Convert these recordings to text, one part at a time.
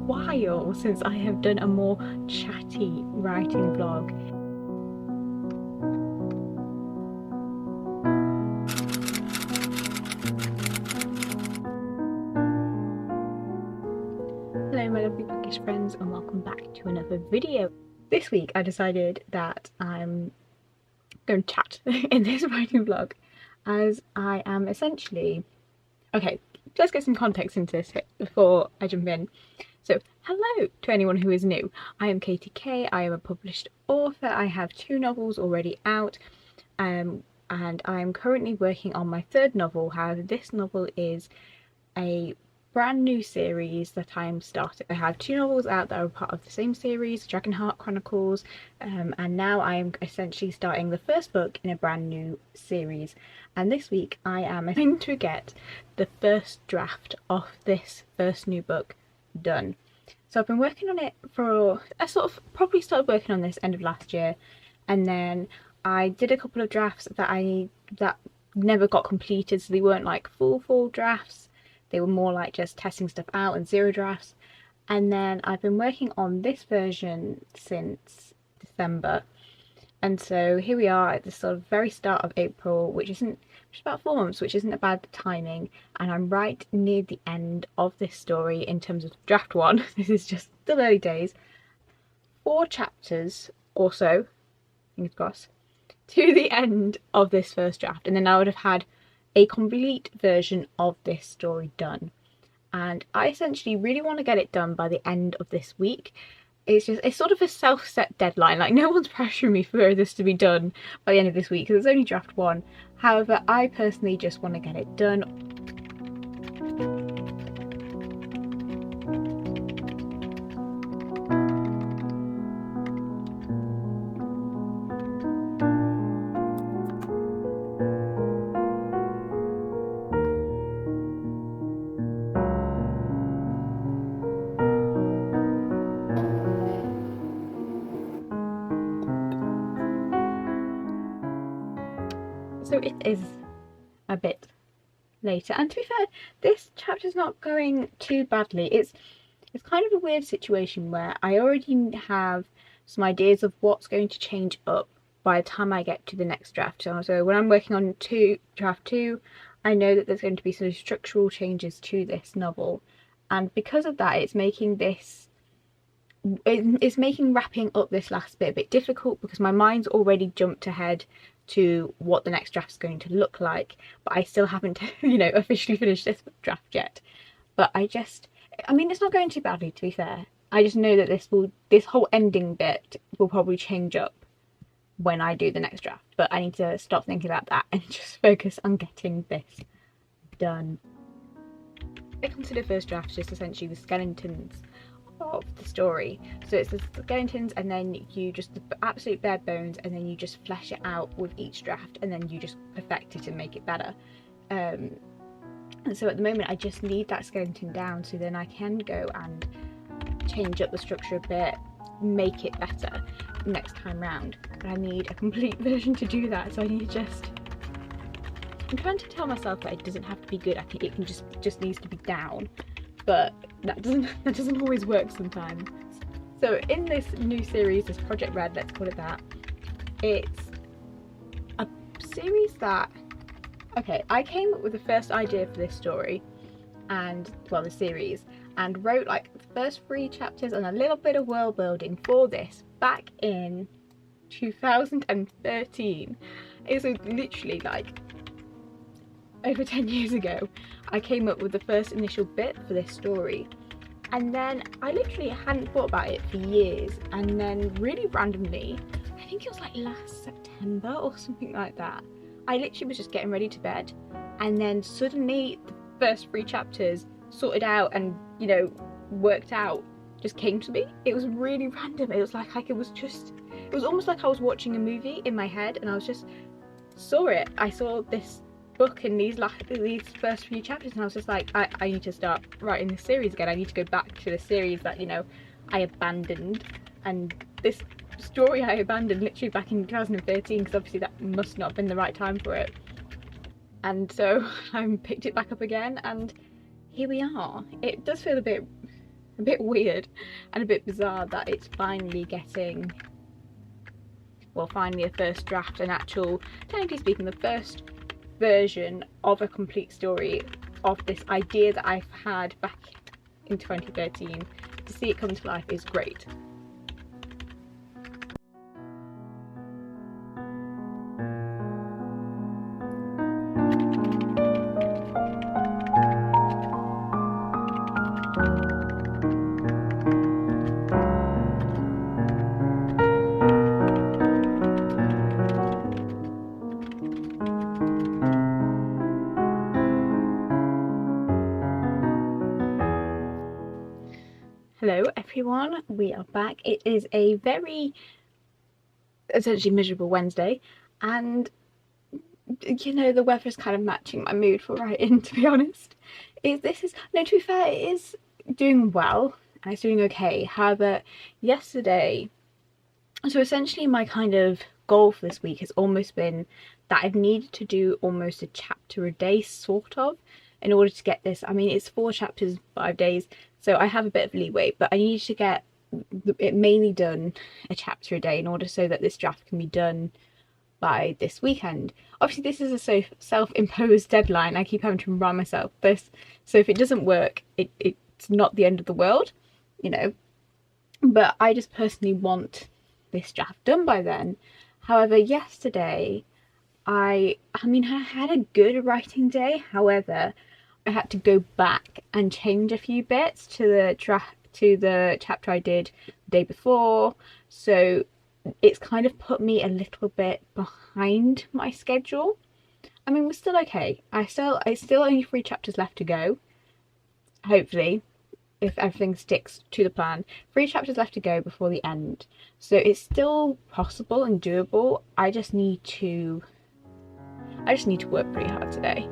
while since I have done a more chatty writing vlog. Hello my lovely bookish friends and welcome back to another video. This week I decided that I'm going to chat in this writing vlog as I am essentially... Okay, let's get some context into this before I jump in. So, hello to anyone who is new. I am Katie Kay, I am a published author. I have 2 novels already out and I'm currently working on my 3rd novel. However, this novel is a brand new series that I'm starting. I have 2 novels out that are part of the same series, Dragonheart Chronicles, and now I am essentially starting the 1st book in a brand new series. And this week I am going to get the first draft of this first new book done. So I've been working on it for, I sort of probably started working on this end of last year, and then I did a couple of drafts that never got completed, so they weren't like full drafts. They were more like just testing stuff out and 0 drafts. And then I've been working on this version since December. And so here we are at the sort of very start of April, which isn't just about 4 months, which isn't a bad timing. And I'm right near the end of this story in terms of draft 1. This is just the early days. 4 chapters or so, fingers crossed, to the end of this first draft. And then I would have had a complete version of this story done, and I essentially really want to get it done by the end of this week. It's sort of a self-set deadline, like no one's pressuring me for this to be done by the end of this week because it's only draft 1. However, I personally just want to get it done. So it is a bit later, and to be fair, this chapter's not going too badly. It's kind of a weird situation where I already have some ideas of what's going to change up by the time I get to the next draft. So when I'm working on draft 2, I know that there's going to be some structural changes to this novel, and because of that it's making wrapping up this last bit a bit difficult because my mind's already jumped ahead to what the next draft is going to look like, but I still haven't officially finished this draft yet. But I mean, it's not going too badly, to be fair. I just know that this whole ending bit will probably change up when I do the next draft, but I need to stop thinking about that and just focus on getting this done. I consider first draft just essentially the skeletons of the story. So it's the skeletons, and then you just the absolute bare bones, and then you just flesh it out with each draft, and then you just perfect it and make it better. And so at the moment I just need that skeleton down, so then I can go and change up the structure a bit, make it better next time round. But I need a complete version to do that, so I need to I'm trying to tell myself that it doesn't have to be good. I think it can just needs to be down, but that doesn't always work sometimes. So in this new series, this Project Red, let's call it that, it's a series that, okay, I came up with the first idea for this story and, well, the series, and wrote like the first 3 chapters and a little bit of world building for this back in 2013. It was literally like over 10 years ago. I came up with the first initial bit for this story, and then I literally hadn't thought about it for years, and then really randomly, I think it was like last September or something like that, I literally was just getting ready to bed, and then suddenly the first 3 chapters sorted out and worked out just came to me. It was really random. It was like it was almost like I was watching a movie in my head, and I saw it. I saw this book in these first few chapters, and I was just like, I need to start writing this series again. I need to go back to the series that I abandoned, and this story I abandoned literally back in 2013 because obviously that must not have been the right time for it. And so I picked it back up again, and here we are. It does feel a bit a bit weird and a bit bizarre that it's finally getting, well, finally a first draft, an actual, technically speaking, the first version of a complete story of this idea that I've had back in 2013. To see it come to life is great. Hello everyone, we are back. It is a very essentially miserable Wednesday, and you know, the weather is kind of matching my mood for writing, to be honest. No, to be fair, it is doing well and it's doing okay. However, yesterday, so essentially my kind of goal for this week has almost been that I've needed to do almost a chapter a day, sort of, in order to get this. I mean, it's 4 chapters, 5 days, so I have a bit of leeway, but I need to get it mainly done a chapter a day in order so that this draft can be done by this weekend. Obviously this is a self-imposed deadline. I keep having to remind myself this, so if it doesn't work, it's not the end of the world, you know, but I just personally want this draft done by then. However, yesterday I mean I had a good writing day. However, I had to go back and change a few bits to the chapter I did the day before, so it's kind of put me a little bit behind my schedule. I mean, we're still okay. It's still only 3 chapters left to go, hopefully, if everything sticks to the plan. 3 chapters left to go before the end, so it's still possible and doable. I just need to work pretty hard today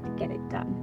to get it done.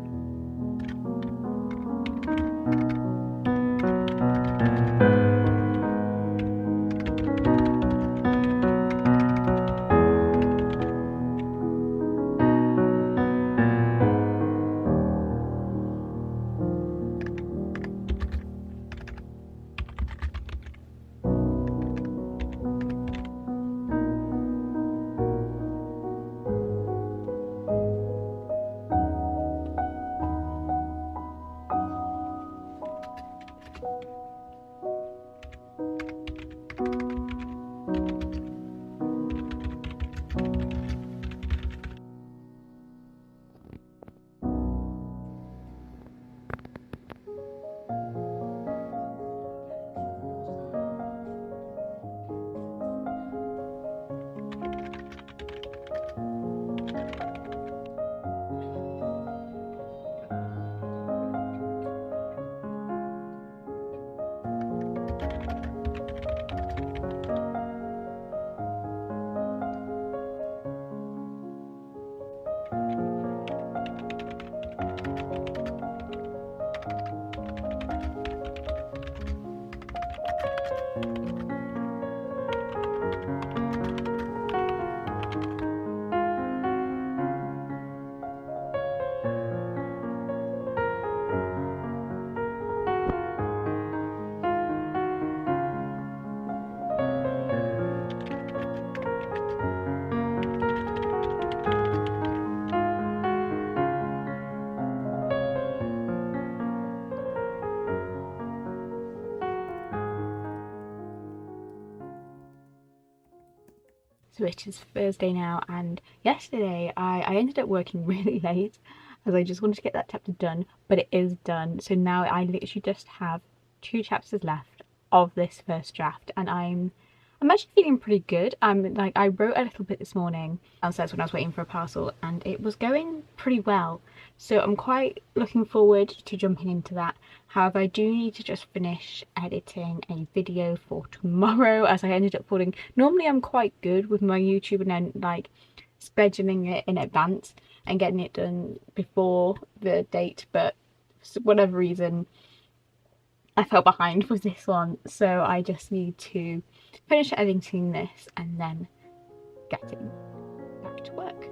So it is Thursday now, and yesterday I ended up working really late as I just wanted to get that chapter done, but it is done. So now I literally just have 2 chapters left of this first draft, and I'm actually feeling pretty good. Like, I wrote a little bit this morning downstairs when I was waiting for a parcel, and it was going pretty well. So I'm quite looking forward to jumping into that. However, I do need to just finish editing a video for tomorrow, as I ended up falling. Normally I'm quite good with my YouTube and then like scheduling it in advance and getting it done before the date, but for whatever reason I fell behind with this one, so I just need to finish editing this and then getting back to work.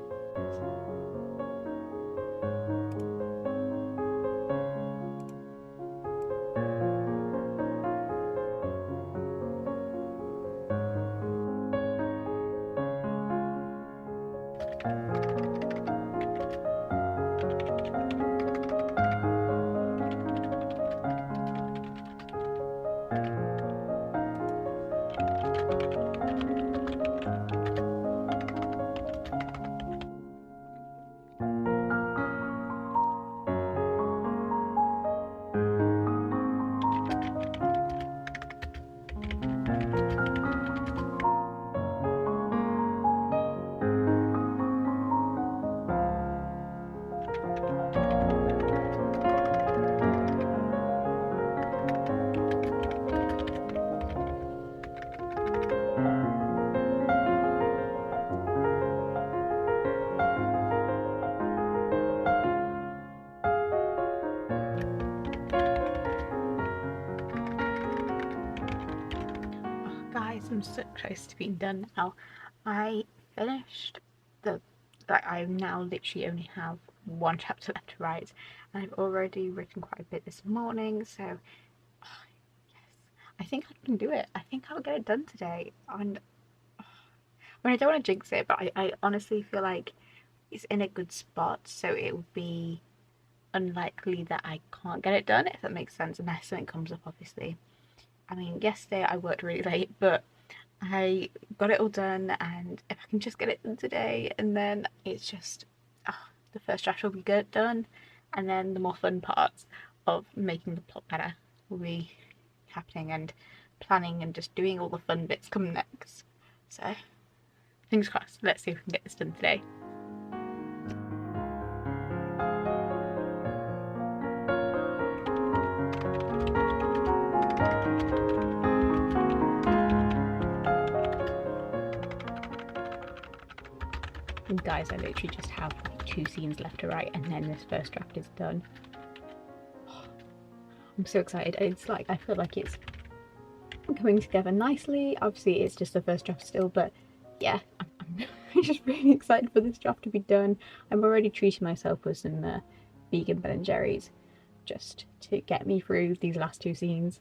Guys, I'm so close to being done now. I finished I now literally only have one chapter left to write, and I've already written quite a bit this morning, so yes, I think I can do it. I think I'll get it done today. And I don't want to jinx it, but I honestly feel like it's in a good spot, so it would be unlikely that I can't get it done, if that makes sense, unless something comes up, obviously. I mean, yesterday I worked really late, but I got it all done, and if I can just get it done today, and then it's just the first draft will be good done, and then the more fun parts of making the plot better will be happening, and planning and just doing all the fun bits come next. So fingers crossed, let's see if we can get this done today. And guys, I literally just have like 2 scenes left to write, and then this first draft is done. I'm so excited. It's like, I feel like it's coming together nicely. Obviously it's just the first draft still, but yeah, I'm just really excited for this draft to be done. I'm already treating myself with some vegan Ben & Jerry's just to get me through these last 2 scenes.